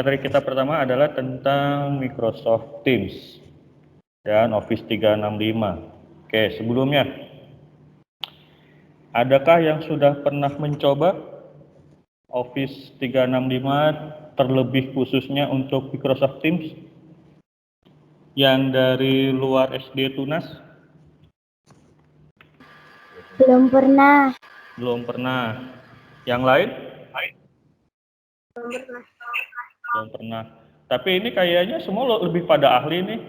materi kita pertama adalah tentang Microsoft Teams dan Office 365. Oke, sebelumnya, adakah yang sudah pernah mencoba Office 365 terlebih khususnya untuk Microsoft Teams? Yang dari luar SD Tunas? Belum pernah. Belum pernah. Yang lain? Belum pernah. Belum pernah. Tapi ini kayaknya semua lebih pada ahli nih.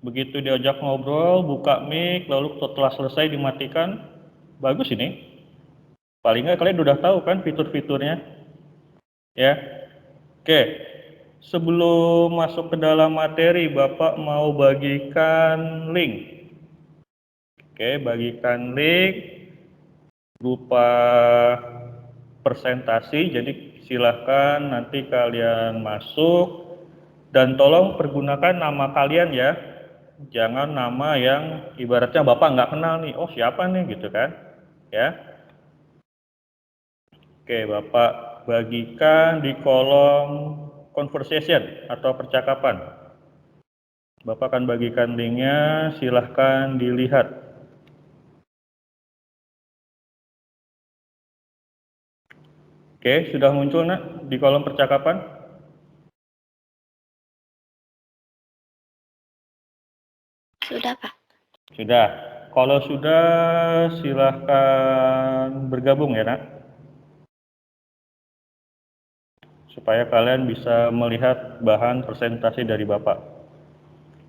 Begitu diajak ngobrol, buka mic, lalu setelah selesai dimatikan. Bagus ini. Paling nggak kalian udah tahu kan fitur-fiturnya. Ya. Oke. Sebelum masuk ke dalam materi, Bapak mau bagikan link. Oke, bagikan link berupa presentasi. Jadi silahkan nanti kalian masuk dan tolong pergunakan nama kalian ya. Jangan nama yang ibaratnya Bapak nggak kenal nih. Oh siapa nih gitu kan. Ya. Oke, Bapak bagikan di kolom conversation atau percakapan. Bapak akan bagikan linknya, silahkan dilihat. Oke, sudah muncul nak di kolom percakapan? Sudah, Pak. Sudah. Kalau sudah, silahkan bergabung ya nak. Supaya kalian bisa melihat bahan presentasi dari Bapak.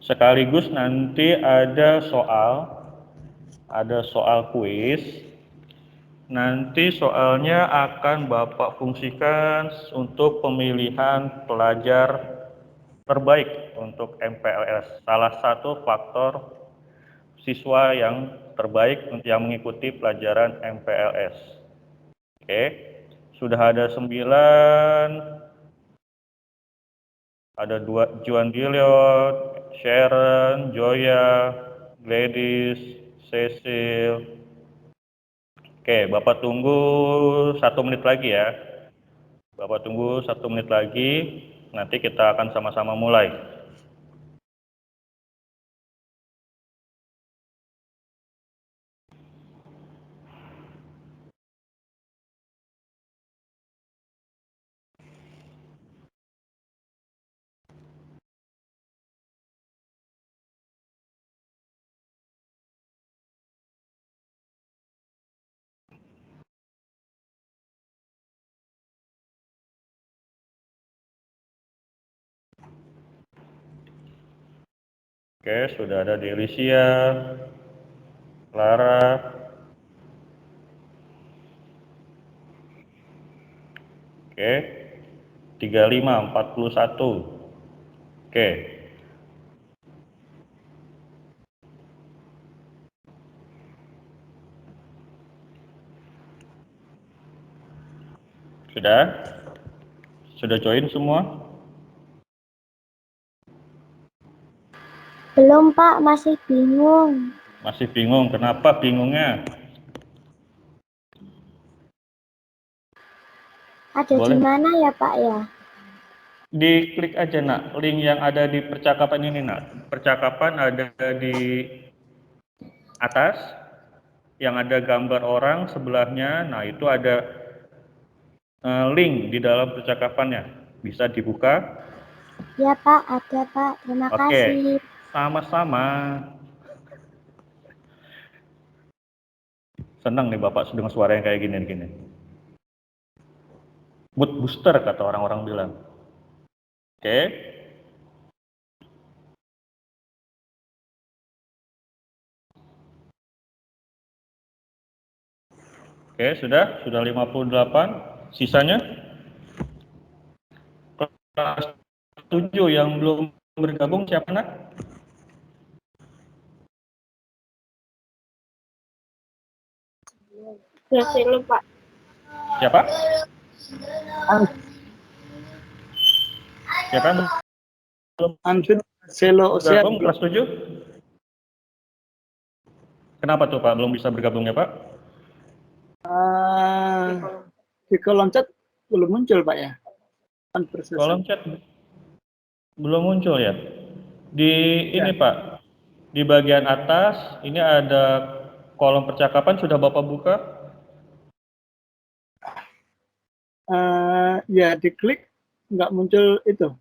Sekaligus nanti ada soal kuis. Nanti soalnya akan Bapak fungsikan untuk pemilihan pelajar terbaik untuk MPLS. Salah satu faktor siswa yang terbaik yang mengikuti pelajaran MPLS. Oke, sudah ada 9. Ada Juan Diliot, Sharon, Joya, Gladys, Cecil. Oke, Bapak tunggu 1 menit lagi ya. Bapak tunggu 1 menit lagi, nanti kita akan sama-sama mulai. Oke, sudah ada Delicia, Clara. Oke, 35, 41. Oke. Sudah? Sudah join semua? Belum, Pak. Masih bingung. Masih bingung, kenapa bingungnya? Ada di Boleh mana ya, Pak ya? diklik aja nak, link yang ada di percakapan ini nak. Percakapan ada di atas, yang ada gambar orang sebelahnya, nah itu ada link di dalam percakapannya. Bisa dibuka. Ya, Pak. Ada, Pak. Terima kasih. Sama-sama. Senang nih Bapak dengan suara yang kayak gini-gini. Mood booster kata orang-orang bilang. Oke. Oke, sudah 58. Sisanya kelas 7 yang belum bergabung siapa nak? Graciela, Pak. Siapa? Siapa yang belum bergabung kelas 7? Kenapa tuh Pak belum bisa bergabungnya Pak? Di kolom chat belum muncul Pak ya. Kolom chat belum muncul ya? Di ini Pak, di bagian atas ini ada kolom percakapan, sudah Bapak buka? Ya, diklik nggak muncul itu.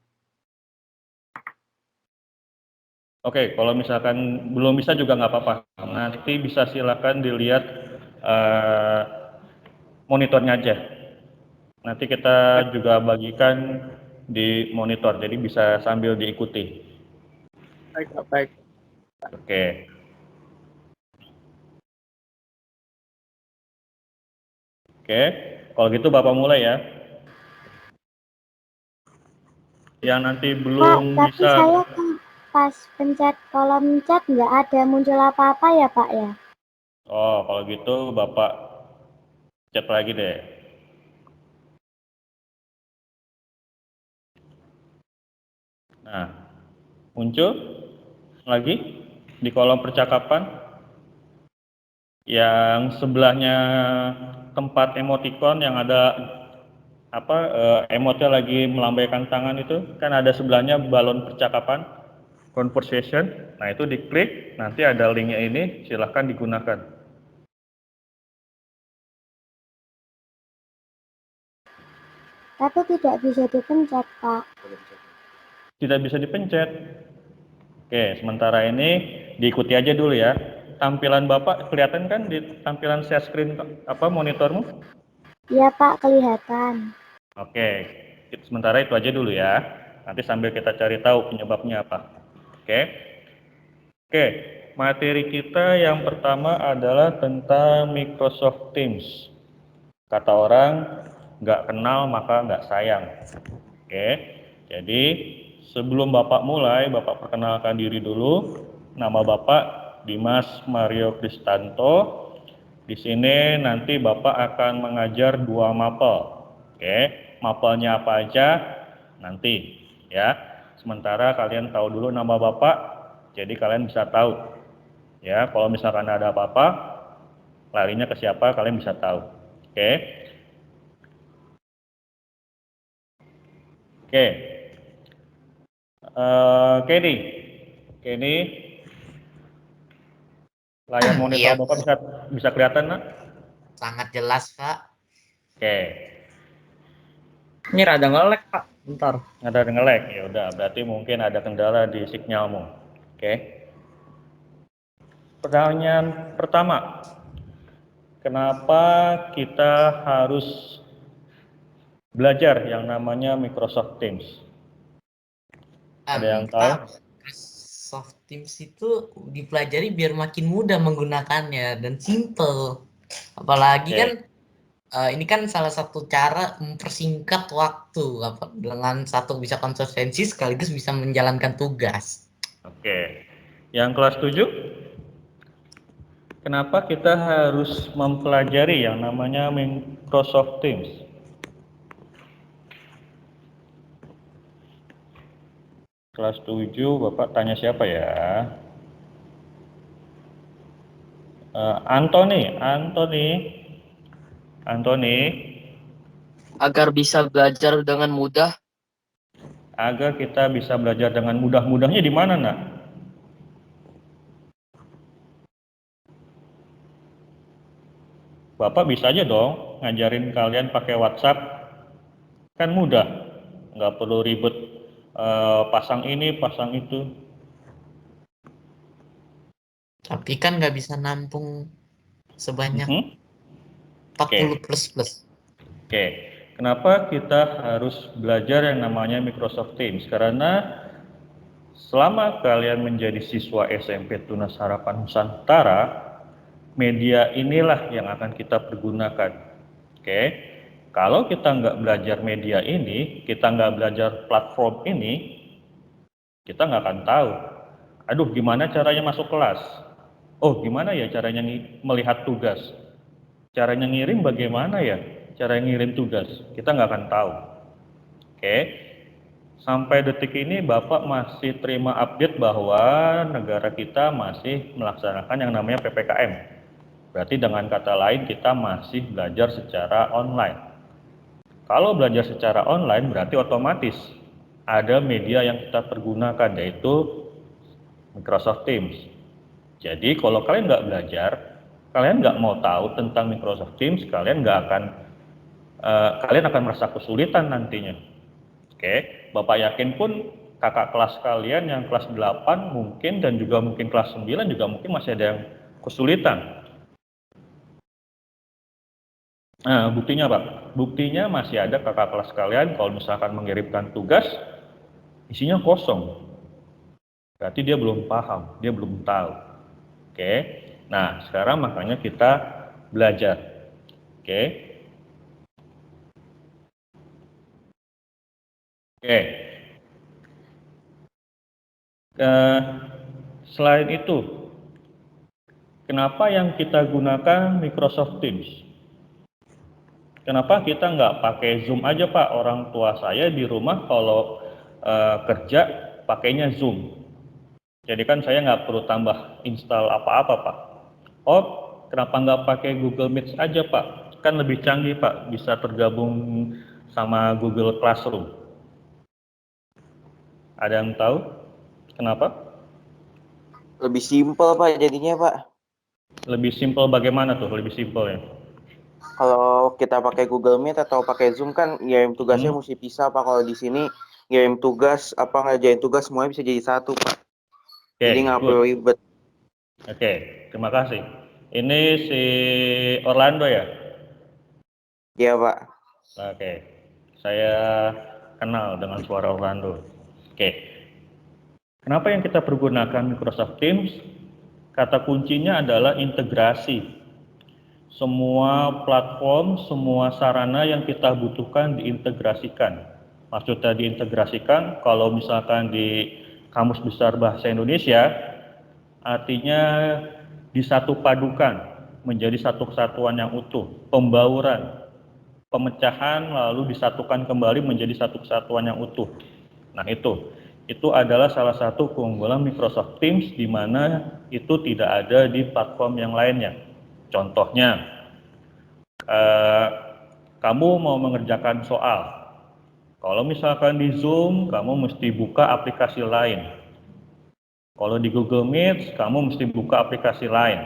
Oke, kalau misalkan belum bisa juga nggak apa-apa. Nanti bisa silakan dilihat monitornya aja. Nanti kita juga bagikan di monitor, jadi bisa sambil diikuti. Baik, Pak, baik. Oke. Oke, kalau gitu Bapak mulai ya. Yang nanti Pak, belum tapi bisa. saya kan pas pencet kolom chat nggak ada muncul apa-apa ya Pak ya? Oh, kalau gitu Bapak chat lagi deh. Nah, muncul lagi di kolom percakapan yang sebelahnya tempat emoticon yang ada emotnya lagi melambaikan tangan itu kan ada sebelahnya balon percakapan conversation. Nah, itu diklik, nanti ada linknya ini, silahkan digunakan. Tapi tidak bisa dipencet Pak. Tidak bisa dipencet. Oke, sementara ini diikuti aja dulu ya. Tampilan Bapak kelihatan kan di tampilan share screen monitormu? Iya Pak, kelihatan. Oke, sementara itu aja dulu ya. Nanti sambil kita cari tahu penyebabnya apa. Oke, materi kita yang pertama adalah tentang Microsoft Teams. Kata orang, nggak kenal maka nggak sayang. Oke, jadi sebelum Bapak mulai, Bapak perkenalkan diri dulu. Nama Bapak Dimas Mario Kristanto. Di sini nanti Bapak akan mengajar 2 mapel. Oke, mapelnya apa aja nanti ya. Sementara kalian tahu dulu nama Bapak, jadi kalian bisa tahu. Ya, kalau misalkan ada apa-apa, larinya ke siapa, kalian bisa tahu. Oke. Oke. Kenny, layar monitor Iya, Bapak bisa kelihatan, nak? sangat jelas, Pak. Oke. Ini rada nge-lag, Pak. Bentar. Ada nge-lag, ya udah, berarti mungkin ada kendala di sinyalmu. Oke. Pertanyaan pertama, kenapa kita harus belajar yang namanya Microsoft Teams? Ada yang tahu? Microsoft Teams itu dipelajari biar makin mudah menggunakannya dan simple. Apalagi kan ini kan salah satu cara mempersingkat waktu dengan satu bisa konsistensi sekaligus bisa menjalankan tugas. Oke. Yang kelas 7? Kenapa kita harus mempelajari yang namanya Microsoft Teams? Kelas 7, Bapak tanya siapa ya? Anthony. Agar bisa belajar dengan mudah. Agar kita bisa belajar dengan mudah-mudahnya di mana, nak? Bapak bisa aja dong ngajarin kalian pakai WhatsApp, kan mudah, nggak perlu ribet pasang ini, pasang itu. Tapi kan nggak bisa nampung sebanyak 40 Oke. plus. Oke, kenapa kita harus belajar yang namanya Microsoft Teams? Karena selama kalian menjadi siswa SMP Tunas Harapan Nusantara, media inilah yang akan kita pergunakan. Oke, kalau kita nggak belajar media ini, kita nggak belajar platform ini, kita nggak akan tahu. Aduh, gimana caranya masuk kelas? Oh, gimana ya caranya melihat tugas? Caranya ngirim bagaimana ya? Cara ngirim tugas? Kita nggak akan tahu. Oke, sampai detik ini Bapak masih terima update bahwa negara kita masih melaksanakan yang namanya PPKM. Berarti dengan kata lain kita masih belajar secara online. Kalau belajar secara online berarti otomatis ada media yang kita pergunakan, yaitu Microsoft Teams. Jadi kalau kalian nggak belajar, kalian nggak mau tahu tentang Microsoft Teams, kalian akan merasa kesulitan nantinya. Oke, Bapak yakin pun kakak kelas kalian yang kelas 8 mungkin, dan juga mungkin kelas 9 juga mungkin masih ada yang kesulitan. Nah, buktinya Pak, buktinya masih ada kakak kelas kalian kalau misalkan mengirimkan tugas, isinya kosong. Berarti dia belum paham, dia belum tahu. Oke, nah sekarang makanya kita belajar. Oke. Oke. Selain itu, kenapa yang kita gunakan Microsoft Teams? Kenapa kita nggak pakai Zoom aja Pak? Orang tua saya di rumah kalau kerja pakainya Zoom. Jadi kan saya nggak perlu tambah install apa-apa Pak. Oh, kenapa nggak pakai Google Meet aja Pak? Kan lebih canggih Pak, bisa tergabung sama Google Classroom. Ada yang tahu kenapa? Lebih simpel Pak jadinya Pak. Lebih simpel bagaimana tuh? Lebih simpel ya? Kalau kita pakai Google Meet atau pakai Zoom kan ngirim tugasnya mesti pisah Pak. Kalau di sini ngirim tugas apa ngerjain tugas semuanya bisa jadi satu Pak. Jadi nggak perlu ribet. Oke, terima kasih. Ini si Orlando ya? Iya Pak. Oke, saya kenal dengan suara Orlando. Oke, kenapa yang kita pergunakan Microsoft Teams? Kata kuncinya adalah integrasi. Semua platform, semua sarana yang kita butuhkan diintegrasikan. Maksudnya diintegrasikan, kalau misalkan di Kamus Besar Bahasa Indonesia, artinya disatupadukan menjadi satu kesatuan yang utuh, pembauran, pemecahan lalu disatukan kembali menjadi satu kesatuan yang utuh. Nah itu adalah salah satu keunggulan Microsoft Teams, di mana itu tidak ada di platform yang lainnya. Contohnya, kamu mau mengerjakan soal. Kalau misalkan di Zoom, kamu mesti buka aplikasi lain. Kalau di Google Meet, kamu mesti buka aplikasi lain,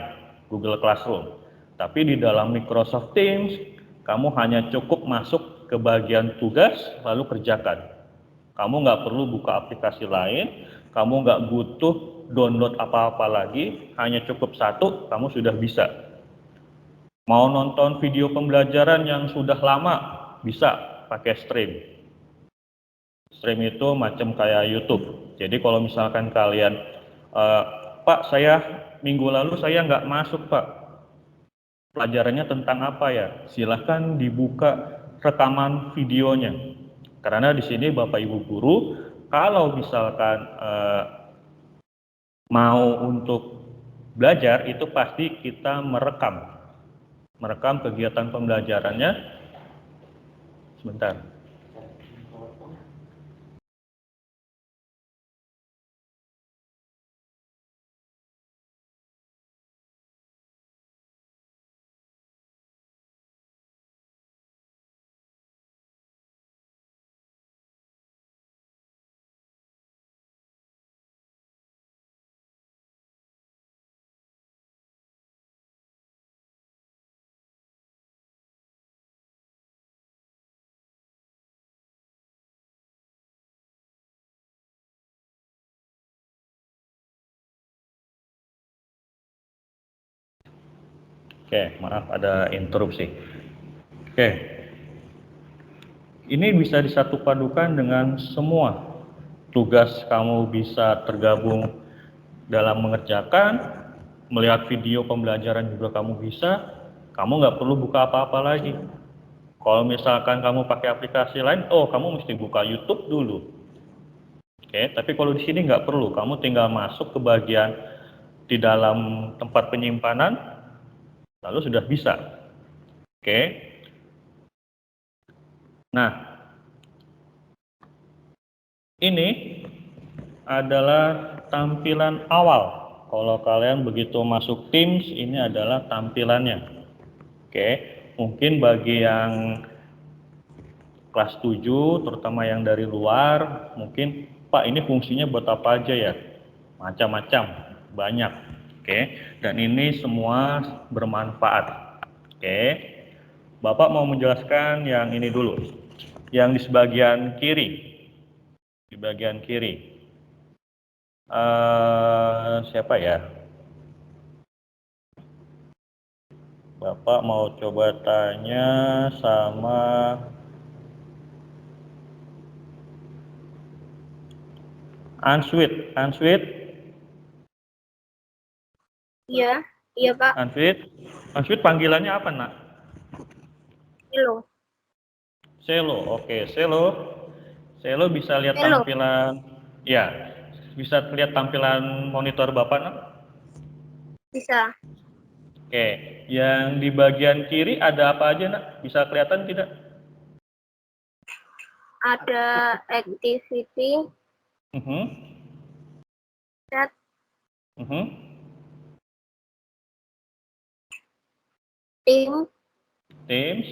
Google Classroom. Tapi di dalam Microsoft Teams, kamu hanya cukup masuk ke bagian tugas, lalu kerjakan. Kamu nggak perlu buka aplikasi lain, kamu nggak butuh download apa-apa lagi, hanya cukup satu, kamu sudah bisa. Mau nonton video pembelajaran yang sudah lama, bisa pakai stream. Stream itu macam kayak YouTube. Jadi kalau misalkan kalian, Pak, saya minggu lalu saya nggak masuk Pak, pelajarannya tentang apa ya? Silahkan dibuka rekaman videonya. Karena di sini Bapak Ibu Guru, kalau misalkan mau untuk belajar, itu pasti kita merekam kegiatan pembelajarannya. Sebentar. Oke, maaf ada interupsi. Oke, ini bisa disatupadukan dengan semua tugas. Kamu bisa tergabung dalam mengerjakan, melihat video pembelajaran juga kamu bisa. Kamu nggak perlu buka apa-apa lagi. Kalau misalkan kamu pakai aplikasi lain, kamu mesti buka YouTube dulu. Oke, tapi kalau di sini nggak perlu. Kamu tinggal masuk ke bagian di dalam tempat penyimpanan, lalu sudah bisa. Oke. Nah, ini adalah tampilan awal. Kalau kalian begitu masuk Teams, ini adalah tampilannya. Oke, mungkin bagi yang kelas 7, terutama yang dari luar, mungkin Pak ini fungsinya buat apa aja ya? Macam-macam, banyak. Oke, dan ini semua bermanfaat. Oke, Bapak mau menjelaskan yang ini dulu, yang di sebagian kiri. Di bagian kiri. Siapa ya? Bapak mau coba tanya sama Answit. Iya, iya Pak. Answit panggilannya apa, Nak? Halo. Selo. Oke, Selo bisa lihat Selo. tampilan. Ya, bisa lihat tampilan monitor Bapak, Nak? Bisa. Oke, yang di bagian kiri ada apa aja, Nak? Bisa kelihatan tidak? Ada activity, chat, team, Teams,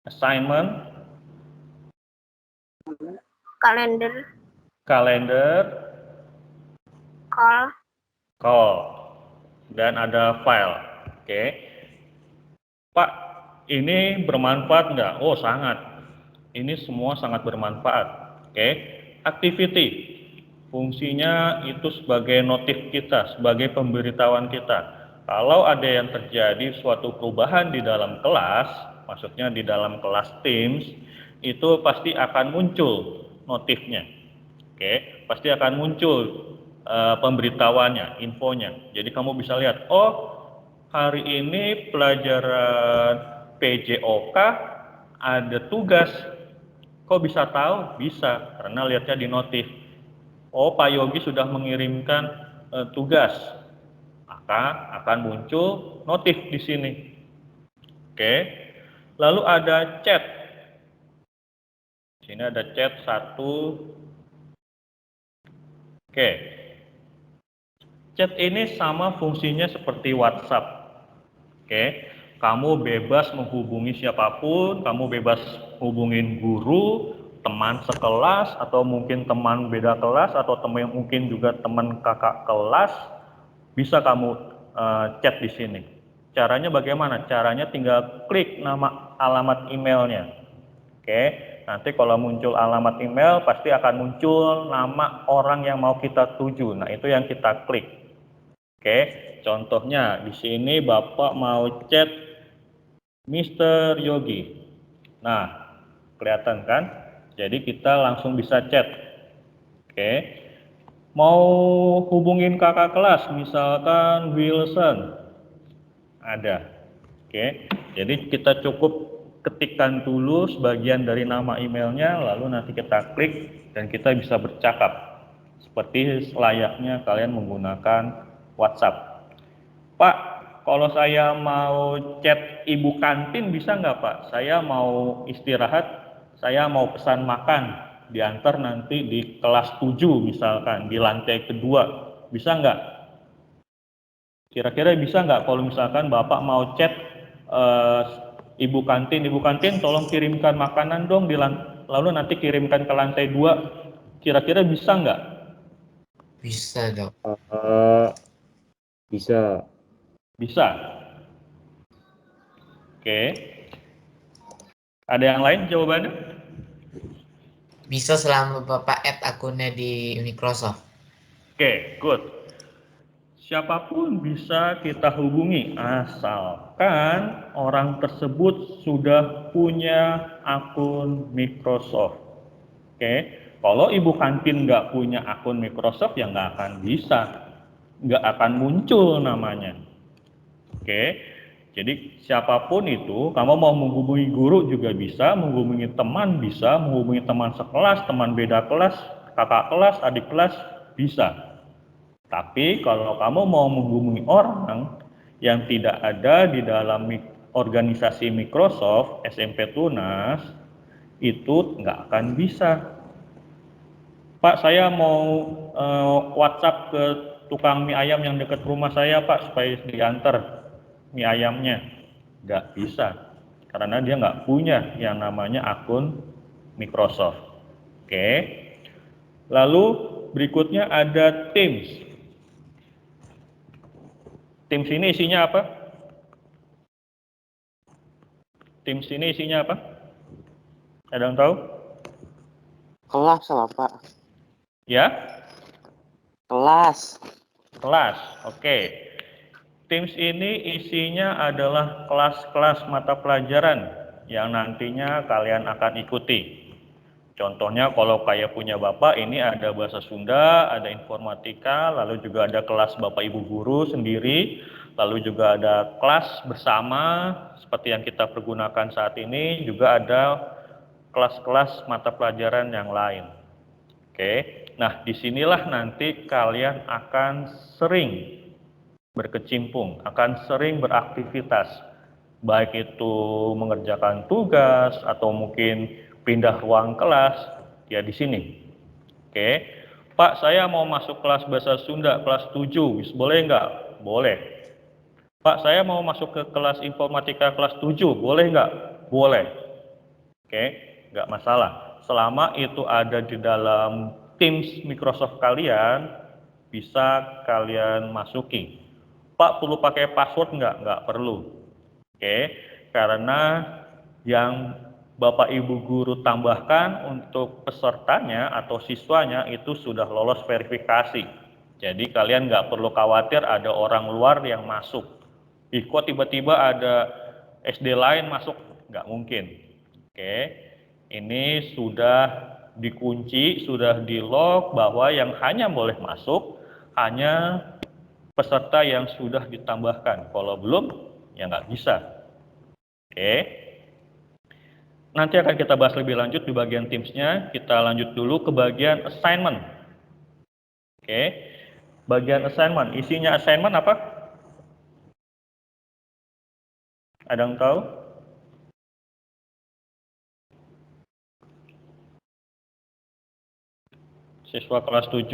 assignment, kalender, call, dan ada file. Oke. Pak, ini bermanfaat nggak? Oh, sangat. Ini semua sangat bermanfaat. Oke. Activity. Fungsinya itu sebagai notif kita, sebagai pemberitahuan kita. Kalau ada yang terjadi suatu perubahan di dalam kelas, maksudnya di dalam kelas Teams, itu pasti akan muncul notifnya. Oke, pasti akan muncul pemberitahuannya, infonya. Jadi kamu bisa lihat, oh hari ini pelajaran PJOK ada tugas. Kok bisa tahu? Bisa, karena lihatnya di notif. Oh, Pak Yogi sudah mengirimkan tugas. Maka akan muncul notif di sini. Oke. Lalu ada chat. Di sini ada chat 1. Oke. Chat ini sama fungsinya seperti WhatsApp. Oke. Kamu bebas menghubungi siapapun, kamu bebas hubungin guru, teman sekelas, atau mungkin teman beda kelas, atau mungkin juga teman kakak kelas, bisa kamu chat di sini. Caranya bagaimana? Caranya tinggal klik nama alamat emailnya. Oke, nanti kalau muncul alamat email, pasti akan muncul nama orang yang mau kita tuju. Nah, itu yang kita klik. Oke, contohnya di sini Bapak mau chat Mr. Yogi. Nah, kelihatan kan? Jadi kita langsung bisa chat. Oke. Mau hubungin kakak kelas, misalkan Wilson. Ada. Oke. Jadi kita cukup ketikkan dulu sebagian dari nama emailnya, lalu nanti kita klik dan kita bisa bercakap. Seperti layaknya kalian menggunakan WhatsApp. Pak, kalau saya mau chat ibu kantin bisa nggak Pak? Saya mau istirahat, saya mau pesan makan, diantar nanti di kelas 7 misalkan, di lantai kedua. Bisa nggak? Kira-kira bisa nggak kalau misalkan Bapak mau chat ibu kantin tolong kirimkan makanan dong, lalu nanti kirimkan ke lantai 2. Kira-kira bisa nggak? Bisa dong. Bisa. Bisa. Oke. Ada yang lain jawabannya? Bisa selama Bapak add akunnya di Microsoft. Oke, good. Siapapun bisa kita hubungi asalkan orang tersebut sudah punya akun Microsoft. Oke, kalau ibu kantin nggak punya akun Microsoft ya nggak akan bisa, nggak akan muncul namanya. Oke, jadi siapapun itu, kamu mau menghubungi guru juga bisa, menghubungi teman bisa, menghubungi teman sekelas, teman beda kelas, kakak kelas, adik kelas, bisa. Tapi kalau kamu mau menghubungi orang yang tidak ada di dalam organisasi Microsoft, SMP Tunas, itu nggak akan bisa. Pak, saya mau WhatsApp ke tukang mie ayam yang dekat rumah saya, Pak, supaya diantar mie ayamnya. Nggak bisa, karena dia nggak punya yang namanya akun Microsoft. Oke. Lalu berikutnya ada Teams. Teams ini isinya apa? Teams ini isinya apa? Ada yang tahu? Kelas lah, Pak. Ya? Kelas. Kelas. Oke. Teams ini isinya adalah kelas-kelas mata pelajaran yang nantinya kalian akan ikuti. Contohnya kalau kayak punya Bapak, ini ada bahasa Sunda, ada informatika, lalu juga ada kelas Bapak Ibu guru sendiri, lalu juga ada kelas bersama seperti yang kita pergunakan saat ini, juga ada kelas-kelas mata pelajaran yang lain. Oke, nah disinilah nanti kalian akan sering berkecimpung, akan sering beraktivitas, baik itu mengerjakan tugas atau mungkin pindah ruang kelas, ya di sini. Oke, Pak, saya mau masuk kelas bahasa Sunda kelas 7, boleh nggak? Boleh. Pak, saya mau masuk ke kelas informatika kelas 7, boleh nggak? Boleh. Oke, nggak masalah. Selama itu ada di dalam Teams Microsoft kalian, bisa kalian masuki. Pak, perlu pakai password nggak? Nggak perlu. Oke, karena yang Bapak Ibu guru tambahkan untuk pesertanya atau siswanya itu sudah lolos verifikasi. Jadi kalian nggak perlu khawatir ada orang luar yang masuk. Kok tiba-tiba ada SD lain masuk? Nggak mungkin. Oke, ini sudah dikunci, sudah di-lock bahwa yang hanya boleh masuk hanya peserta yang sudah ditambahkan. Kalau belum, ya nggak bisa. Oke. Nanti akan kita bahas lebih lanjut di bagian Teams-nya. Kita lanjut dulu ke bagian assignment. Oke. Bagian assignment. Isinya assignment apa? Ada yang tahu? Siswa kelas 7.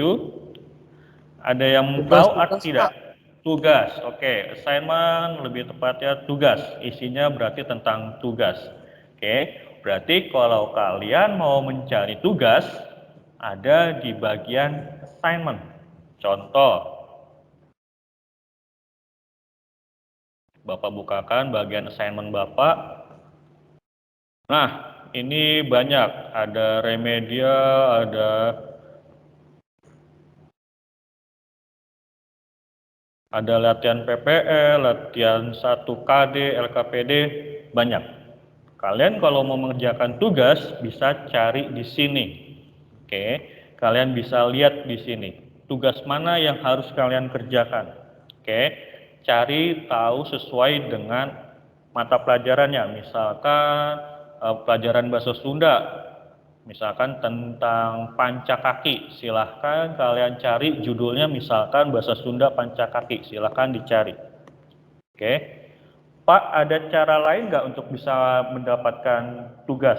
Ada yang tahu atau tidak? Tugas. Oke. Assignment lebih tepatnya tugas. Isinya berarti tentang tugas. Oke. Berarti kalau kalian mau mencari tugas, ada di bagian assignment. Contoh, Bapak bukakan bagian assignment Bapak. Nah, ini banyak. Ada remedial, ada latihan PPL, latihan 1 KD, LKPD, banyak. Kalian kalau mau mengerjakan tugas bisa cari di sini. Oke, kalian bisa lihat di sini. Tugas mana yang harus kalian kerjakan. Oke, cari tahu sesuai dengan mata pelajarannya. Misalkan pelajaran bahasa Sunda, misalkan tentang pancakaki, silahkan kalian cari judulnya misalkan bahasa Sunda pancakaki, silahkan dicari. Oke. Pak, ada cara lain nggak untuk bisa mendapatkan tugas?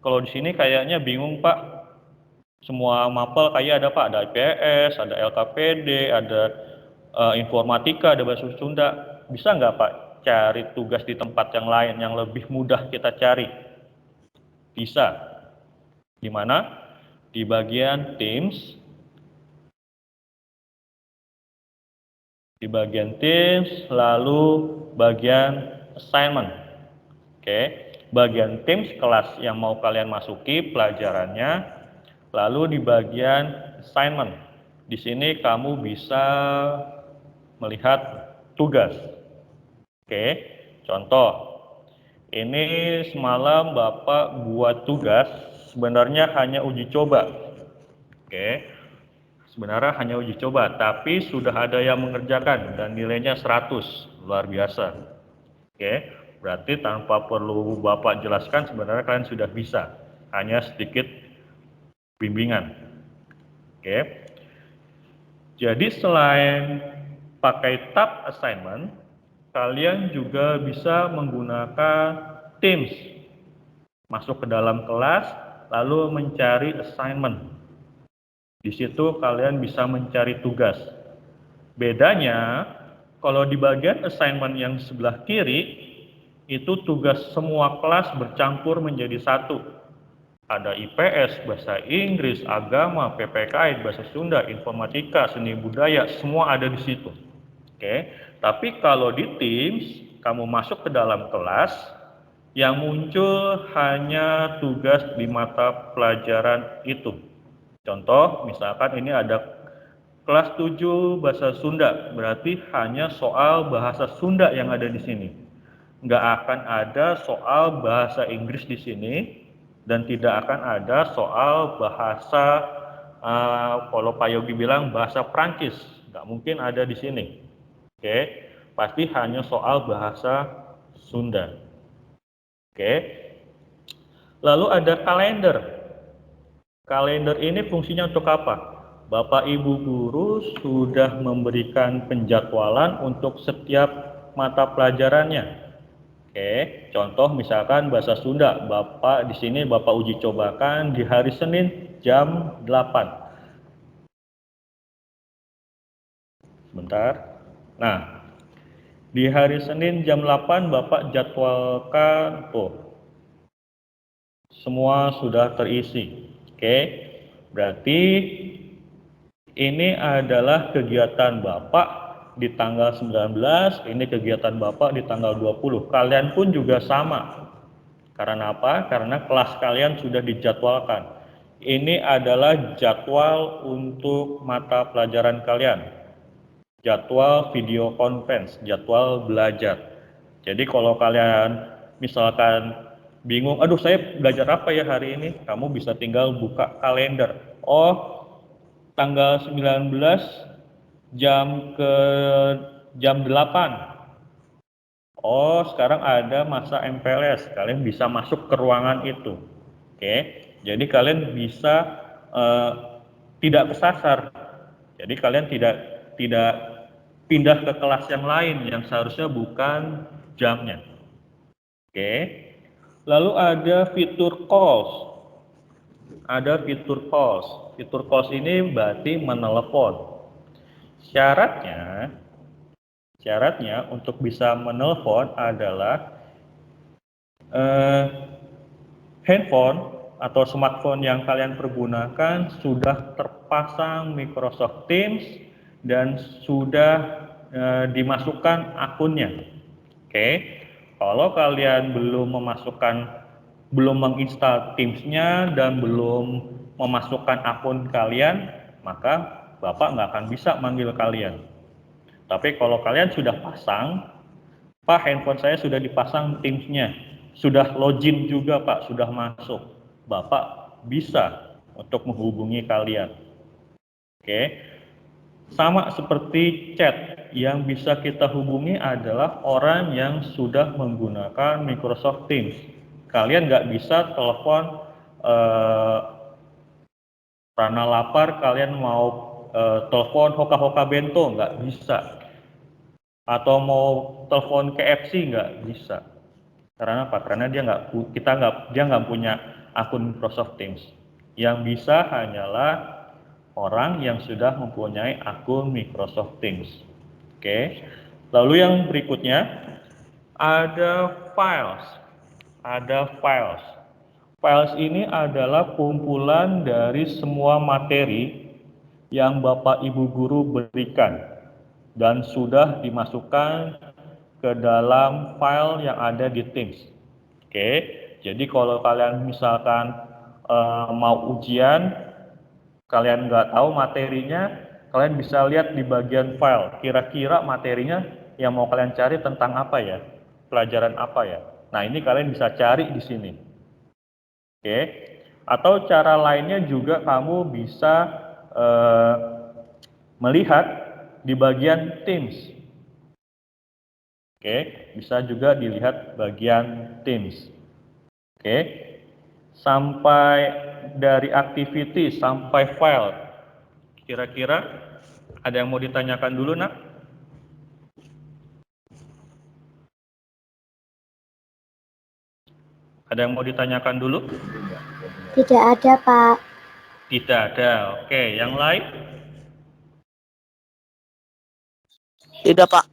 Kalau di sini kayaknya bingung, Pak. Semua mapel kayak ada, Pak. Ada IPS, ada LKPD, ada informatika, ada bahasa Sunda. Bisa nggak, Pak, cari tugas di tempat yang lain yang lebih mudah kita cari? Bisa. Di mana? Di bagian Teams. Di bagian Teams, lalu bagian assignment. Oke, bagian Teams kelas yang mau kalian masuki pelajarannya, lalu di bagian assignment. Di sini kamu bisa melihat tugas. Oke, contoh. Ini semalam Bapak buat tugas, sebenarnya hanya uji coba. Oke. Sebenarnya hanya uji coba, tapi sudah ada yang mengerjakan dan nilainya 100, luar biasa. Oke, berarti tanpa perlu Bapak jelaskan sebenarnya kalian sudah bisa, hanya sedikit bimbingan. Oke, jadi selain pakai tab assignment, kalian juga bisa menggunakan Teams, masuk ke dalam kelas, lalu mencari assignment. Di situ kalian bisa mencari tugas. Bedanya, kalau di bagian assignment yang sebelah kiri, Itu tugas semua kelas bercampur menjadi satu. Ada IPS, bahasa Inggris, agama, PPKI, bahasa Sunda, informatika, seni budaya, semua ada di situ. Oke. Tapi kalau di Teams, kamu masuk ke dalam kelas, yang muncul hanya tugas di mata pelajaran itu. Contoh, misalkan ini ada kelas 7 bahasa Sunda, berarti hanya soal bahasa Sunda yang ada di sini. Nggak akan ada soal bahasa Inggris di sini, dan tidak akan ada soal bahasa, kalau Pak Yogi bilang bahasa Prancis, nggak mungkin ada di sini. Oke, pasti hanya soal bahasa Sunda. Oke, lalu ada kalender. Kalender ini fungsinya untuk apa? Bapak Ibu guru sudah memberikan penjadwalan untuk setiap mata pelajarannya. Oke, contoh misalkan bahasa Sunda, Bapak di sini Bapak uji cobakan di hari Senin jam 8. Sebentar. Nah, di hari Senin jam 8 Bapak jadwalkan semua sudah terisi. Oke. Berarti ini adalah kegiatan Bapak di tanggal 19, ini kegiatan Bapak di tanggal 20. Kalian pun juga sama. Karena apa? Karena kelas kalian sudah dijadwalkan. Ini adalah jadwal untuk mata pelajaran kalian. Jadwal video conference, jadwal belajar. Jadi kalau kalian misalkan bingung, aduh saya belajar apa ya hari ini? Kamu bisa tinggal buka kalender. Oh, tanggal 19 jam 8. Oh, sekarang ada masa MPLS. Kalian bisa masuk ke ruangan itu. Oke. Jadi kalian bisa tidak kesasar. Jadi kalian tidak pindah ke kelas yang lain yang seharusnya bukan jamnya. Oke. Lalu ada fitur calls. Ada fitur calls. Fitur calls ini berarti menelepon. Syaratnya untuk bisa menelepon adalah handphone atau smartphone yang kalian pergunakan sudah terpasang Microsoft Teams dan sudah dimasukkan akunnya. Oke. Kalau kalian belum menginstal Teams-nya dan belum memasukkan akun kalian, maka Bapak nggak akan bisa manggil kalian. Tapi kalau kalian sudah pasang, Pak, handphone saya sudah dipasang Teams-nya, sudah login juga Pak, sudah masuk, Bapak bisa untuk menghubungi kalian. Oke. Sama seperti chat, yang bisa kita hubungi adalah orang yang sudah menggunakan Microsoft Teams. Kalian nggak bisa telepon Rana lapar, kalian mau telepon Hoka-Hoka Bento, nggak bisa. Atau mau telepon KFC, nggak bisa. Karena apa? Karena dia nggak punya akun Microsoft Teams. Yang bisa hanyalah orang yang sudah mempunyai akun Microsoft Teams. Oke. Lalu yang berikutnya ada files. Files ini adalah kumpulan dari semua materi yang Bapak Ibu guru berikan dan sudah dimasukkan ke dalam file yang ada di Teams. Oke. Jadi kalau kalian misalkan mau ujian, kalian nggak tahu materinya, kalian bisa lihat di bagian file. Kira-kira materinya yang mau kalian cari tentang apa ya? Pelajaran apa ya? Nah, ini kalian bisa cari di sini. Oke. Atau cara lainnya juga kamu bisa melihat di bagian Teams. Oke, bisa juga dilihat bagian Teams. Oke. Sampai dari activity sampai file. Kira-kira ada yang mau ditanyakan dulu, Nak? Ada yang mau ditanyakan dulu? Tidak ada, Pak. Tidak ada. Oke, yang lain? Tidak, Pak.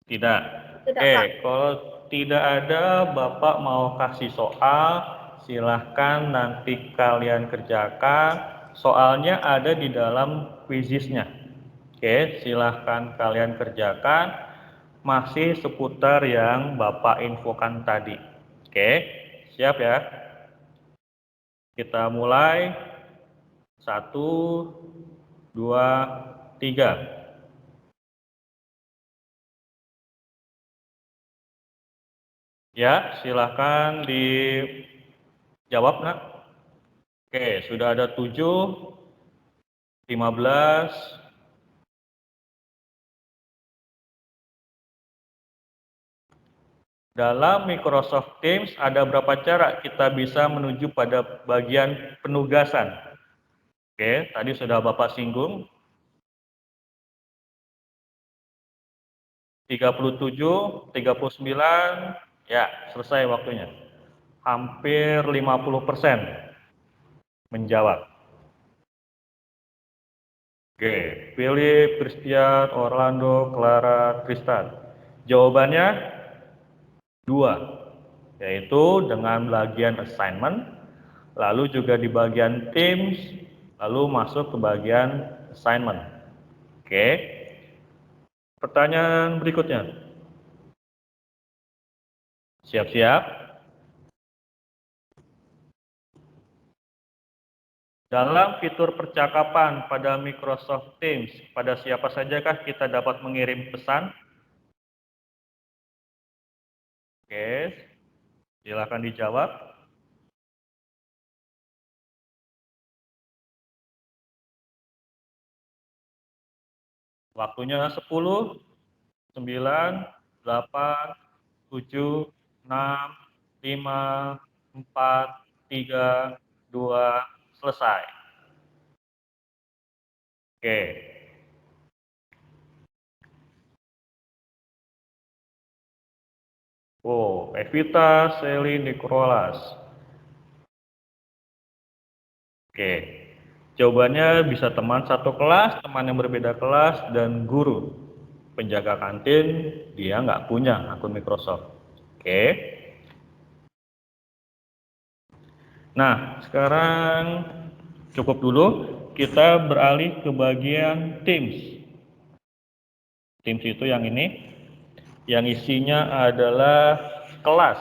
Tidak. Tidak, Oke, Pak. kalau tidak ada, Bapak mau kasih soal, silahkan nanti kalian kerjakan. Soalnya ada di dalam quizisnya. Oke, silahkan kalian kerjakan. Masih seputar yang Bapak infokan tadi. Oke, siap ya? Kita mulai. 1, 2, 3. Ya, silahkan dijawab, nak. Oke, sudah ada 7, 15, dalam Microsoft Teams ada berapa cara kita bisa menuju pada bagian penugasan? Oke, tadi sudah Bapak singgung. 37, 39, ya selesai waktunya. Hampir 50% menjawab. Oke, Philip, Christian, Orlando, Clara, Tristan. Jawabannya 2, yaitu dengan bagian assignment, lalu juga di bagian Teams, lalu masuk ke bagian assignment. Oke, pertanyaan berikutnya. Siap-siap. Dalam fitur percakapan pada Microsoft Teams, pada siapa sajakah kita dapat mengirim pesan? Oke, silakan dijawab. Waktunya 10, 9, 8, 7, 6, 5, 4, 3, 2, selesai. Oke. Oh, Evita, Sally, Nicholas. Oke. Jawabannya bisa teman satu kelas, teman yang berbeda kelas, dan guru. Penjaga kantin, dia nggak punya akun Microsoft. Oke. Nah, sekarang cukup dulu. Kita beralih ke bagian Teams. Teams itu yang ini. Yang isinya adalah kelas.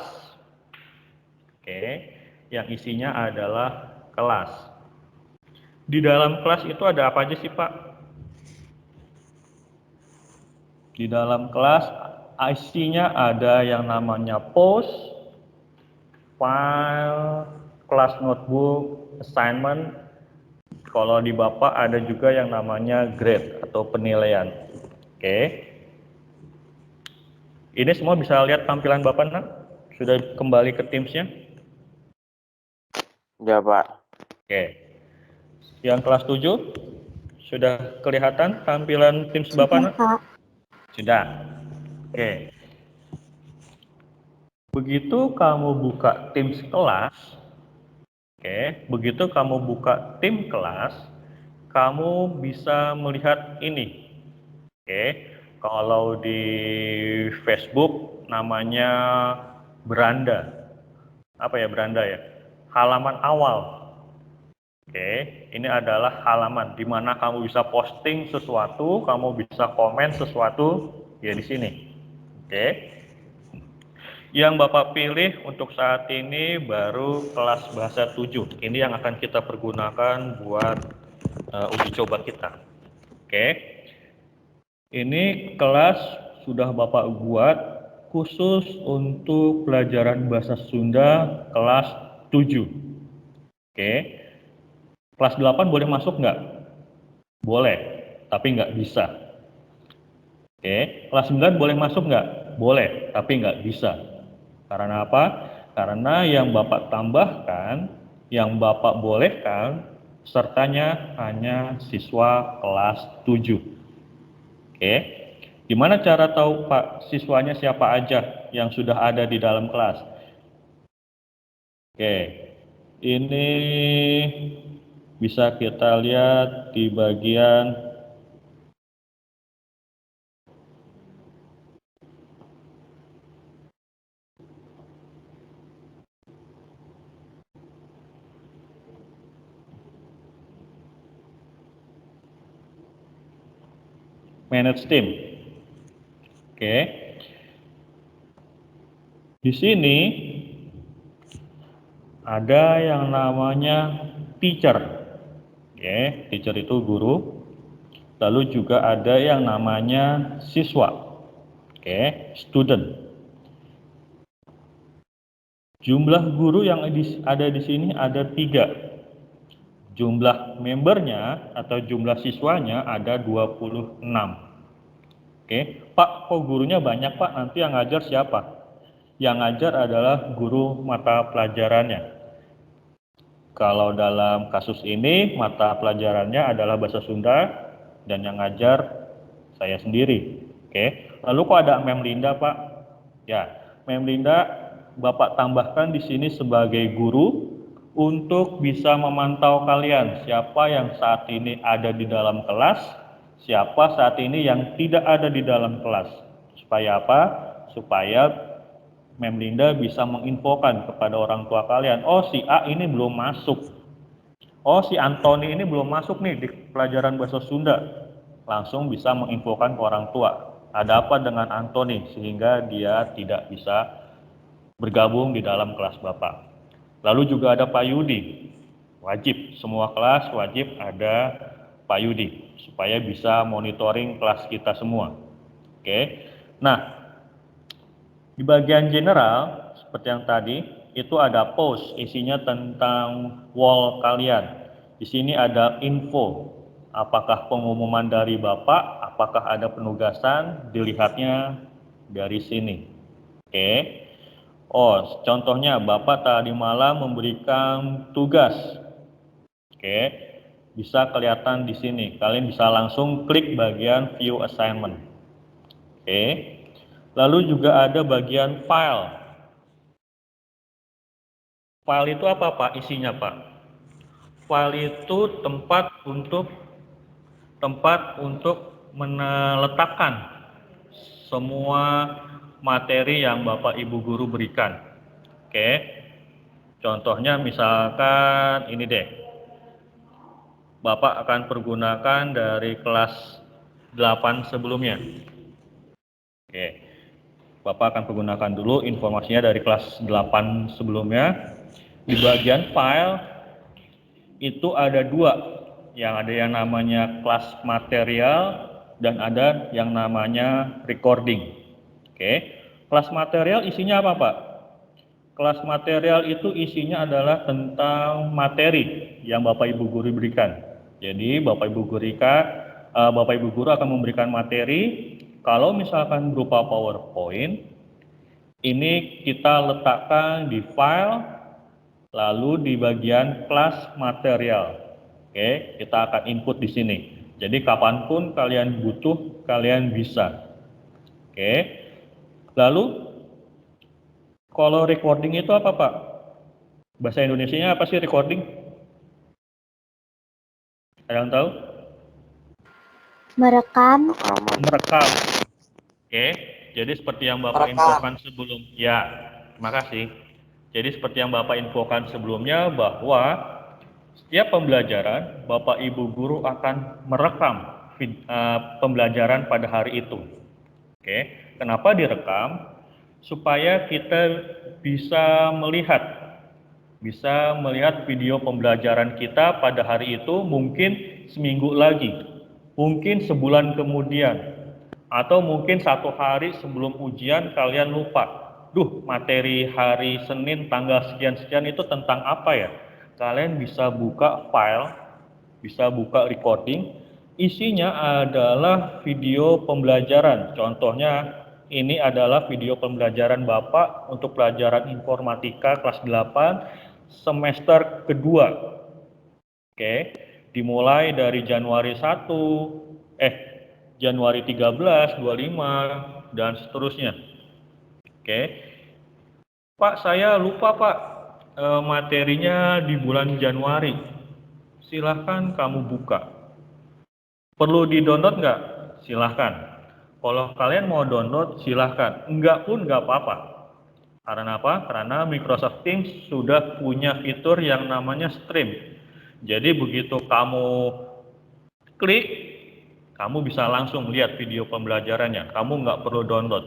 Oke. Yang isinya adalah kelas. Di dalam kelas itu ada apa aja sih, Pak? Di dalam kelas isinya ada yang namanya post, file, kelas notebook, assignment. Kalau di Bapak ada juga yang namanya grade atau penilaian. Oke. Ini semua bisa lihat tampilan Bapak, nak? Sudah kembali ke Teams-nya? Ya, Pak. Oke. Yang kelas 7 sudah kelihatan tampilan Teams Bapak, nak? Pak. Sudah. Oke. Begitu kamu buka Teams kelas, oke, begitu kamu buka tim kelas, kamu bisa melihat ini. Oke, kalau di Facebook namanya beranda. Apa ya beranda ya? Halaman awal. Oke, ini adalah halaman di mana kamu bisa posting sesuatu, kamu bisa komen sesuatu ya di sini. Oke. Yang Bapak pilih untuk saat ini baru kelas bahasa 7. Ini yang akan kita pergunakan buat uji coba kita. Oke. Ini kelas sudah Bapak buat khusus untuk pelajaran bahasa Sunda kelas 7. Oke. Kelas 8 boleh masuk nggak? Boleh, tapi nggak bisa. Oke. Kelas 9 boleh masuk nggak? Boleh, tapi nggak bisa. Karena apa? Karena yang Bapak tambahkan, yang Bapak bolehkan, pesertanya hanya siswa kelas 7. Oke. Gimana cara tahu Pak siswanya siapa aja yang sudah ada di dalam kelas? Oke. Ini bisa kita lihat di bagian Manage team. Oke. Di sini ada yang namanya teacher. Oke, teacher itu guru. Lalu juga ada yang namanya siswa. Oke, student. Jumlah guru yang ada di sini ada 3. Jumlah membernya atau jumlah siswanya ada 26. Oke, Pak, kok gurunya banyak Pak? Nanti yang ngajar siapa? Yang ngajar adalah guru mata pelajarannya. Kalau dalam kasus ini mata pelajarannya adalah bahasa Sunda dan yang ngajar saya sendiri. Oke, lalu kok ada Mem Linda Pak? Ya, Mem Linda Bapak tambahkan di sini sebagai guru untuk bisa memantau kalian siapa yang saat ini ada di dalam kelas, siapa saat ini yang tidak ada di dalam kelas. Supaya apa? Supaya Mem Linda bisa menginfokan kepada orang tua kalian, oh si A ini belum masuk. Oh si Antoni ini belum masuk nih di pelajaran bahasa Sunda. Langsung bisa menginfokan ke orang tua. Ada apa dengan Antoni sehingga dia tidak bisa bergabung di dalam kelas Bapak. Lalu juga ada Pak Yudi, wajib, semua kelas wajib ada Pak Yudi, supaya bisa monitoring kelas kita semua. Oke, nah di bagian general, seperti yang tadi, itu ada post, isinya tentang wall kalian. Di sini ada info, apakah pengumuman dari Bapak, apakah ada penugasan, dilihatnya dari sini. Oke. Oh, contohnya Bapak tadi malam memberikan tugas. Oke, bisa kelihatan di sini. Kalian bisa langsung klik bagian view assignment. Oke. Lalu juga ada bagian file. File itu apa Pak? Isinya Pak? File itu tempat untuk meletakkan semua materi yang Bapak Ibu guru berikan. Oke. Contohnya misalkan ini deh. Bapak akan pergunakan dari kelas 8 sebelumnya. Oke. Bapak akan pergunakan dulu informasinya dari kelas 8 sebelumnya. Di bagian file itu ada 2. Yang ada yang namanya kelas material dan ada yang namanya recording. Oke, kelas material isinya apa Pak? Kelas material itu isinya adalah tentang materi yang Bapak Ibu guru berikan. Jadi Bapak Ibu guru akan memberikan materi. Kalau misalkan berupa PowerPoint, ini kita letakkan di file, lalu di bagian kelas material. Oke, kita akan input di sini. Jadi kapanpun kalian butuh, kalian bisa. Oke. Lalu, kalau recording itu apa Pak? Bahasa Indonesianya apa sih recording? Ada yang tahu? Merekam. Merekam. Oke, jadi seperti yang Bapak infokan sebelum. Ya, terima kasih. Jadi seperti yang Bapak infokan sebelumnya bahwa setiap pembelajaran Bapak Ibu guru akan merekam pembelajaran pada hari itu. Oke. Kenapa direkam? Supaya kita bisa melihat video pembelajaran kita pada hari itu mungkin seminggu lagi, mungkin sebulan kemudian, atau mungkin 1 hari sebelum ujian kalian lupa. Duh, materi hari Senin tanggal sekian-sekian itu tentang apa ya? Kalian bisa buka file, bisa buka recording, isinya adalah video pembelajaran. Contohnya, ini adalah video pembelajaran Bapak untuk pelajaran informatika kelas 8 semester kedua. Oke, dimulai dari Januari 13, 25, dan seterusnya. Oke. Pak, saya lupa Pak, materinya di bulan Januari. Silahkan kamu buka. Perlu di-download nggak? Silahkan. Kalau kalian mau download, silahkan. Enggak pun nggak apa-apa. Karena apa? Karena Microsoft Teams sudah punya fitur yang namanya stream. Jadi begitu kamu klik, Kamu bisa langsung lihat video pembelajarannya. Kamu nggak perlu download.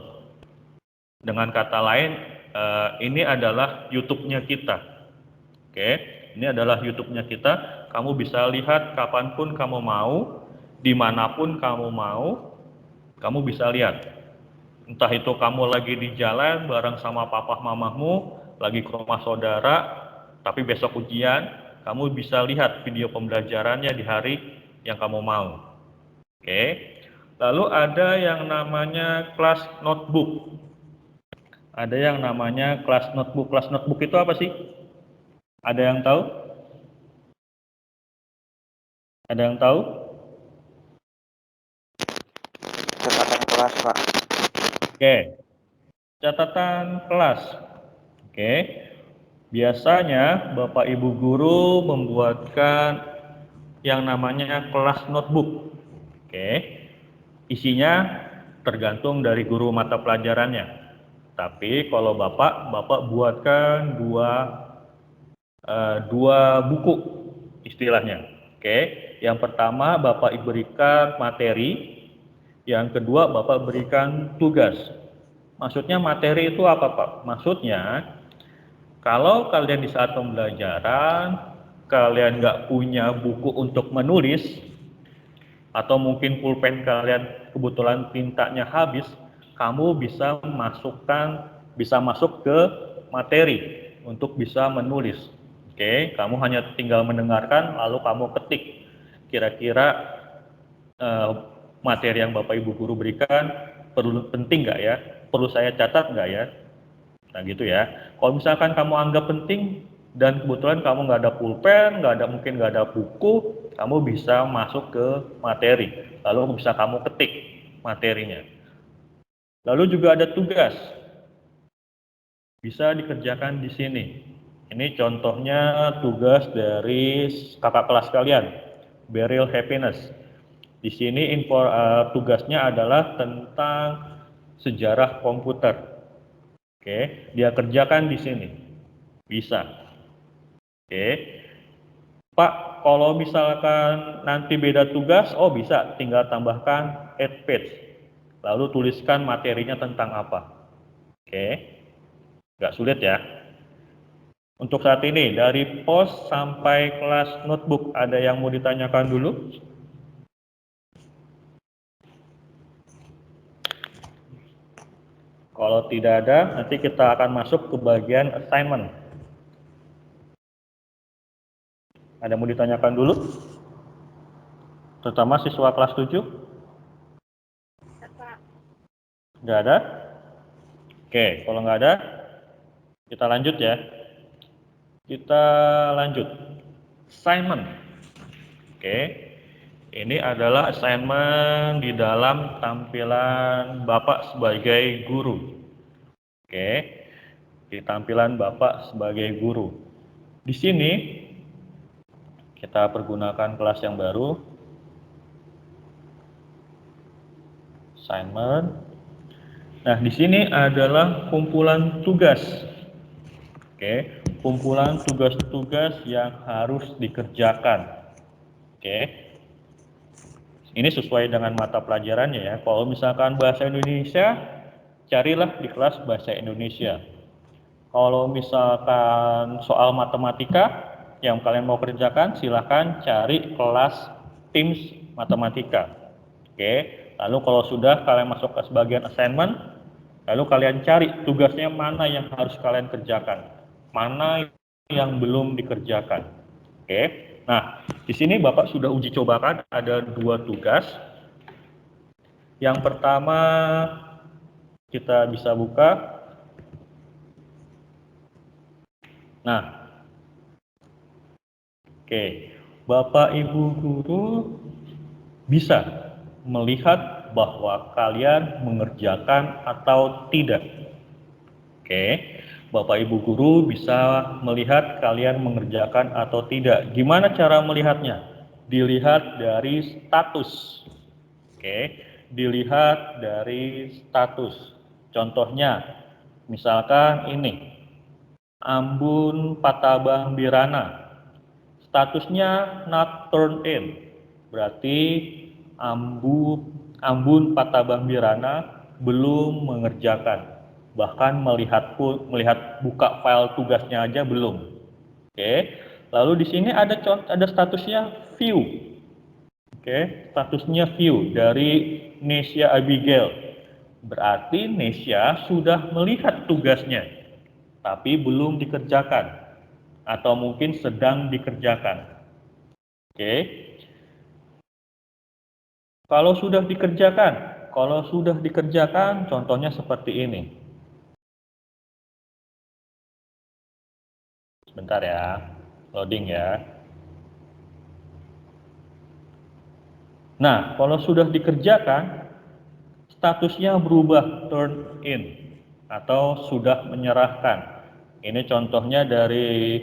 Dengan kata lain, ini adalah YouTube-nya kita. Oke, ini adalah YouTube-nya kita. Kamu bisa lihat kapanpun kamu mau, dimanapun kamu mau, kamu bisa lihat. Entah itu kamu lagi di jalan bareng sama papa mamahmu, lagi ke rumah saudara, tapi besok ujian, kamu bisa lihat video pembelajarannya di hari yang kamu mau. Oke, lalu ada yang namanya kelas notebook. Ada yang namanya kelas notebook. Kelas notebook itu apa sih? Ada yang tahu? Ada yang tahu? Catatan kelas, Pak. Oke, catatan kelas. Oke, biasanya Bapak Ibu guru membuatkan yang namanya kelas notebook. Oke, isinya tergantung dari guru mata pelajarannya. Tapi kalau Bapak buatkan dua buku istilahnya. Oke, yang pertama Bapak berikan materi, yang kedua Bapak berikan tugas. Maksudnya materi itu apa, Pak? Maksudnya kalau kalian di saat pembelajaran kalian nggak punya buku untuk menulis, atau mungkin pulpen kalian kebetulan tintanya habis, kamu bisa masuk ke materi untuk bisa menulis. Oke, kamu hanya tinggal mendengarkan lalu kamu ketik kira-kira materi yang Bapak Ibu guru berikan penting nggak ya? Perlu saya catat nggak ya? Nah gitu ya. Kalau misalkan kamu anggap penting dan kebetulan kamu nggak ada pulpen, mungkin nggak ada buku, kamu bisa masuk ke materi. Lalu bisa kamu ketik materinya. Lalu juga ada tugas. Bisa dikerjakan di sini. Ini contohnya tugas dari kakak kelas kalian, Beryl Happiness. Di sini tugasnya adalah tentang sejarah komputer. Oke, dia kerjakan di sini. Bisa. Oke. Pak, kalau misalkan nanti beda tugas, oh bisa, tinggal tambahkan add page. Lalu tuliskan materinya tentang apa. Oke. Nggak sulit ya. Untuk saat ini, dari pos sampai kelas notebook, ada yang mau ditanyakan dulu? Kalau tidak ada, nanti kita akan masuk ke bagian assignment. Ada mau ditanyakan dulu? Terutama siswa kelas 7? Nggak ada? Oke, kalau nggak ada, kita lanjut ya. Kita lanjut. Assignment. Oke, ini adalah assignment di dalam tampilan Bapak sebagai guru. Oke, di tampilan Bapak sebagai guru. Di sini kita pergunakan kelas yang baru. Assignment. Nah, di sini adalah kumpulan tugas. Oke, kumpulan tugas-tugas yang harus dikerjakan. Oke. Ini sesuai dengan mata pelajarannya ya. Kalau misalkan bahasa Indonesia, carilah di kelas bahasa Indonesia. Kalau misalkan soal matematika yang kalian mau kerjakan, silahkan cari kelas Teams Matematika. Oke. Lalu kalau sudah kalian masuk ke bagian assignment, lalu kalian cari tugasnya mana yang harus kalian kerjakan, mana yang belum dikerjakan. Oke. Nah, di sini Bapak sudah uji cobakan ada 2 tugas. Yang pertama kita bisa buka. Nah, oke, Bapak Ibu guru bisa melihat bahwa kalian mengerjakan atau tidak. Oke, Bapak Ibu guru bisa melihat kalian mengerjakan atau tidak. Gimana cara melihatnya? Dilihat dari status. Oke, dilihat dari status. Contohnya, misalkan ini, Ambun Patabang Birana. Statusnya not turned in. Berarti Ambun Patabambirana belum mengerjakan. Bahkan melihat buka file tugasnya aja belum. Oke. Lalu di sini ada statusnya view. Oke, statusnya view dari Nesya Abigail. Berarti Nesya sudah melihat tugasnya, tapi belum dikerjakan. Atau mungkin sedang dikerjakan. Oke. Kalau sudah dikerjakan, contohnya seperti ini. Sebentar ya, loading ya. Nah, kalau sudah dikerjakan, statusnya berubah turn in atau sudah menyerahkan. Ini contohnya dari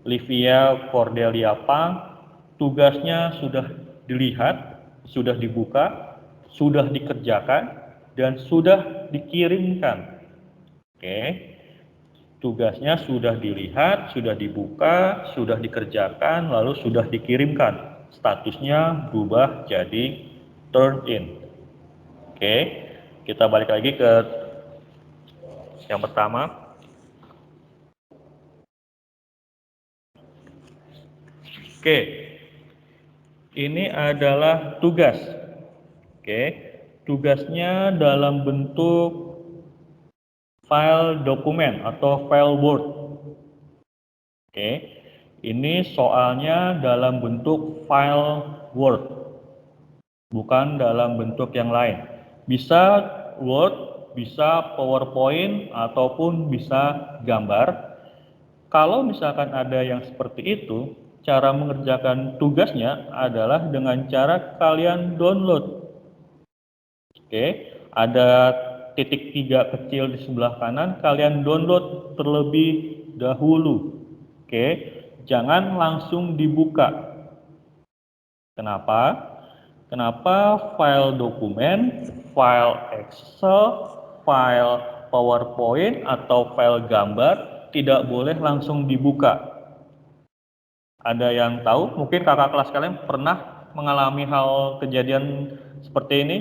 Livia Cordelia Pang, tugasnya sudah dilihat, sudah dibuka, sudah dikerjakan, dan sudah dikirimkan. Oke, tugasnya sudah dilihat, sudah dibuka, sudah dikerjakan, lalu sudah dikirimkan. Statusnya berubah jadi turn in. Oke, kita balik lagi ke yang pertama. Oke, ini adalah tugas. Oke, tugasnya dalam bentuk file dokumen atau file Word. Oke, ini soalnya dalam bentuk file Word, bukan dalam bentuk yang lain. Bisa Word, bisa PowerPoint, ataupun bisa gambar. Kalau misalkan ada yang seperti itu, cara mengerjakan tugasnya adalah dengan cara kalian download. Oke, ada titik 3 kecil di sebelah kanan, kalian download terlebih dahulu. Oke, jangan langsung dibuka. Kenapa? Kenapa file dokumen, file Excel, file PowerPoint, atau file gambar tidak boleh langsung dibuka? Ada yang tahu? Mungkin kakak kelas kalian pernah mengalami hal kejadian seperti ini,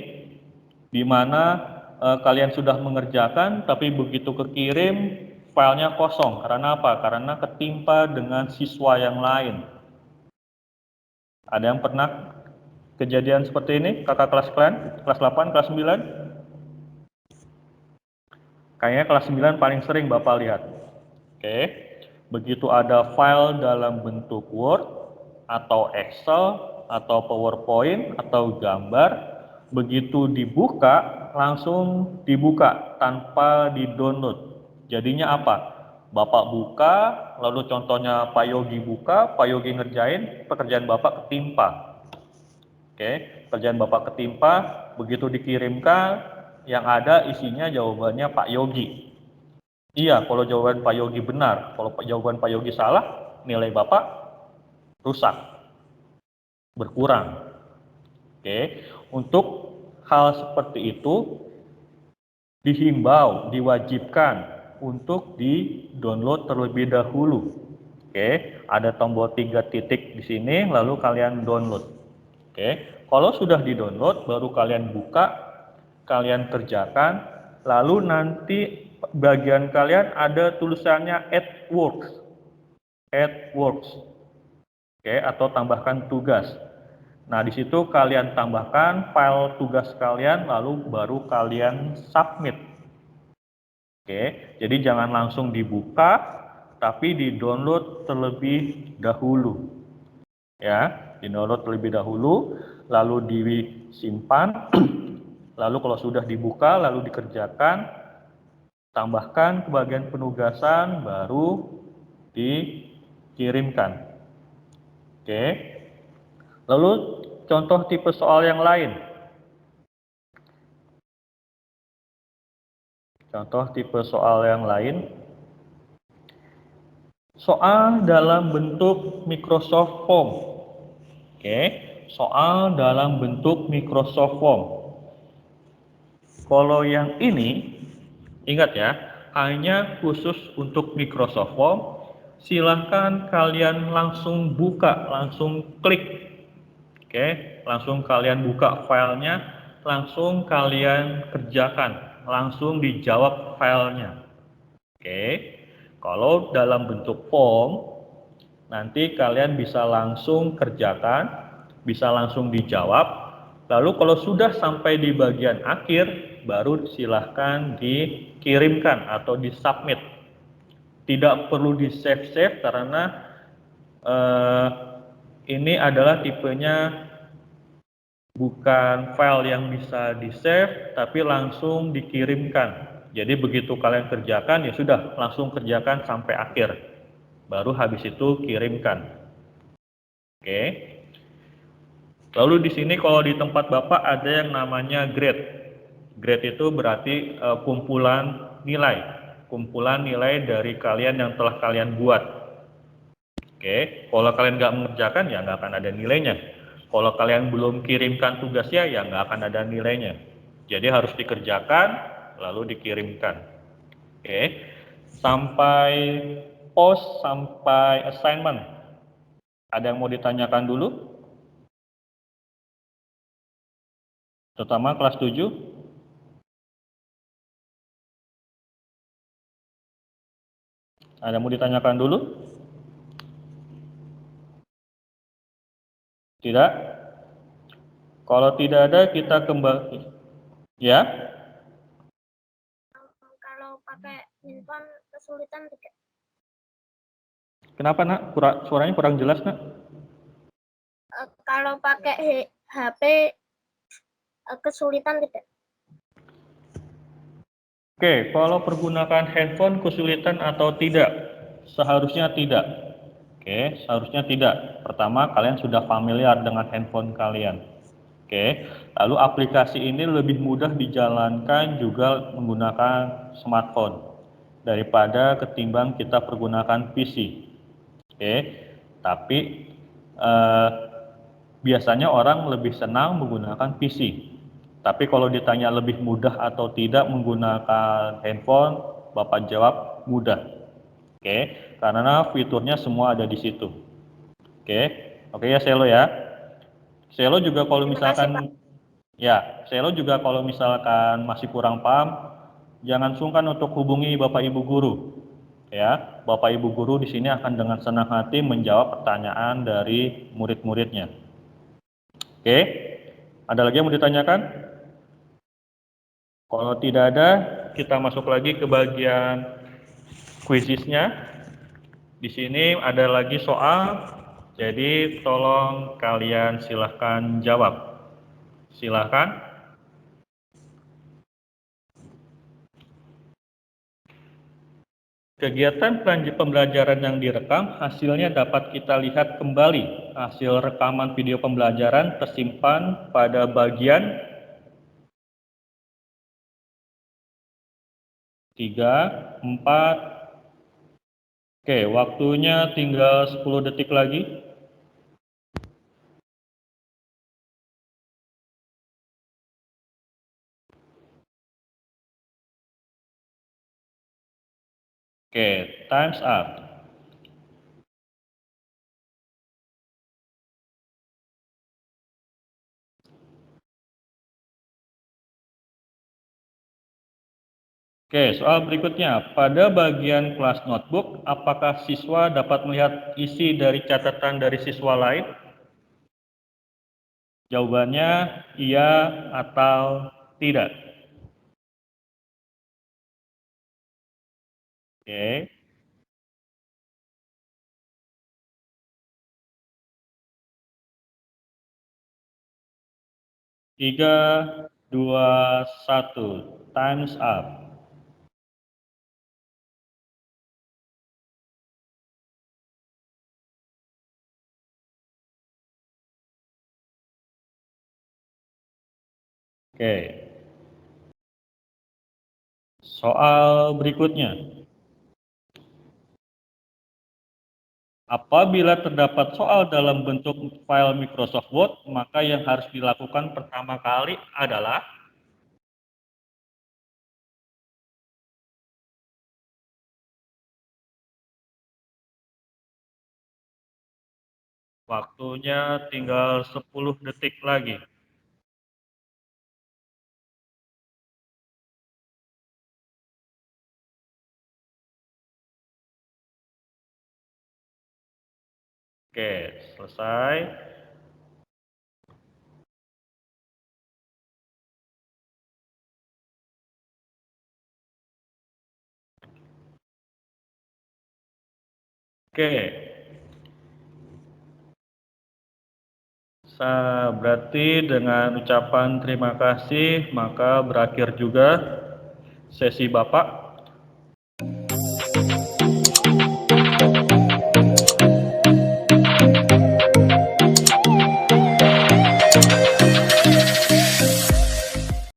di mana kalian sudah mengerjakan, tapi begitu kekirim, filenya kosong. Karena apa? Karena ketimpa dengan siswa yang lain. Ada yang pernah kejadian seperti ini? Kakak kelas kalian? Kelas 8, kelas 9? Kayaknya kelas 9 paling sering Bapak lihat. Oke. Begitu ada file dalam bentuk Word, atau Excel, atau PowerPoint, atau gambar, begitu dibuka, langsung dibuka tanpa di-download. Jadinya apa? Bapak buka, lalu contohnya Pak Yogi buka, Pak Yogi ngerjain, pekerjaan Bapak ketimpa. Oke, pekerjaan Bapak ketimpa, begitu dikirimkan, yang ada isinya jawabannya Pak Yogi. Iya, kalau jawaban Pak Yogi benar. Kalau jawaban Pak Yogi salah, nilai Bapak rusak, berkurang. Oke, untuk hal seperti itu dihimbau, diwajibkan untuk di-download terlebih dahulu. Oke, ada tombol 3 titik di sini, lalu kalian download. Oke, kalau sudah di-download, baru kalian buka, kalian kerjakan, lalu nanti bagian kalian ada tulisannya add works. Oke, atau tambahkan tugas. Nah, di situ kalian tambahkan file tugas kalian, lalu baru kalian submit. Oke, jadi jangan langsung dibuka, tapi di-download terlebih dahulu. Ya, di-download terlebih dahulu, lalu disimpan, lalu kalau sudah dibuka, lalu dikerjakan, tambahkan ke bagian penugasan, baru dikirimkan. Oke. Lalu contoh tipe soal yang lain. Contoh tipe soal yang lain. Soal dalam bentuk Microsoft Form. Oke, soal dalam bentuk Microsoft Form. Kalau yang ini, ingat ya, hanya khusus untuk Microsoft Form. Silahkan kalian langsung buka, langsung klik. Oke, langsung kalian buka filenya, langsung kalian kerjakan, langsung dijawab filenya. Oke, kalau dalam bentuk form, nanti kalian bisa langsung kerjakan, bisa langsung dijawab. Lalu kalau sudah sampai di bagian akhir, baru silahkan dikirimkan atau disubmit. Tidak perlu di-save karena ini adalah tipenya bukan file yang bisa di-save, tapi langsung dikirimkan. Jadi begitu kalian kerjakan, ya sudah, langsung kerjakan sampai akhir. Baru habis itu kirimkan. Oke. Lalu di sini kalau di tempat Bapak ada yang namanya grade. Grade itu berarti kumpulan nilai dari kalian yang telah kalian buat. Oke, kalau kalian nggak mengerjakan ya nggak akan ada nilainya. Kalau kalian belum kirimkan tugasnya ya nggak akan ada nilainya. Jadi harus dikerjakan lalu dikirimkan. Oke, sampai post sampai assignment. Ada yang mau ditanyakan dulu? Terutama kelas 7. Ada yang mau ditanyakan dulu? Tidak? Kalau tidak ada kita kembali. Ya? Kalau pakai handphone kesulitan tidak? Kenapa nak? Suaranya kurang jelas nak? Kalau pakai HP kesulitan tidak? Oke, kalau pergunakan handphone kesulitan atau tidak? Seharusnya tidak. Oke, seharusnya tidak. Pertama, kalian sudah familiar dengan handphone kalian. Oke, lalu aplikasi ini lebih mudah dijalankan juga menggunakan smartphone daripada ketimbang kita pergunakan PC. Oke, tapi biasanya orang lebih senang menggunakan PC. Tapi kalau ditanya lebih mudah atau tidak menggunakan handphone, Bapak jawab mudah. Oke, karena fiturnya semua ada di situ. Oke, oke ya Selo ya. Selo juga kalau misalkan Selo juga kalau misalkan masih kurang paham, jangan sungkan untuk hubungi Bapak Ibu guru. Ya, Bapak Ibu guru di sini akan dengan senang hati menjawab pertanyaan dari murid-muridnya. Oke, ada lagi yang mau ditanyakan? Kalau tidak ada, kita masuk lagi ke bagian quizisnya. Di sini ada lagi soal, jadi tolong kalian silahkan jawab. Silahkan. Kegiatan pembelajaran yang direkam, hasilnya dapat kita lihat kembali. Hasil rekaman video pembelajaran tersimpan pada bagian 3, 4. Oke, waktunya tinggal 10 detik lagi. Oke, time's up. Oke, soal berikutnya. Pada bagian kelas notebook, apakah siswa dapat melihat isi dari catatan dari siswa lain? Jawabannya iya atau tidak. Oke. 3, 2, 1. Time's up. Oke. Soal berikutnya. Apabila terdapat soal dalam bentuk file Microsoft Word, maka yang harus dilakukan pertama kali adalah Waktunya tinggal 10 detik lagi. Oke, selesai. Oke. Berarti dengan ucapan terima kasih, maka berakhir juga sesi Bapak.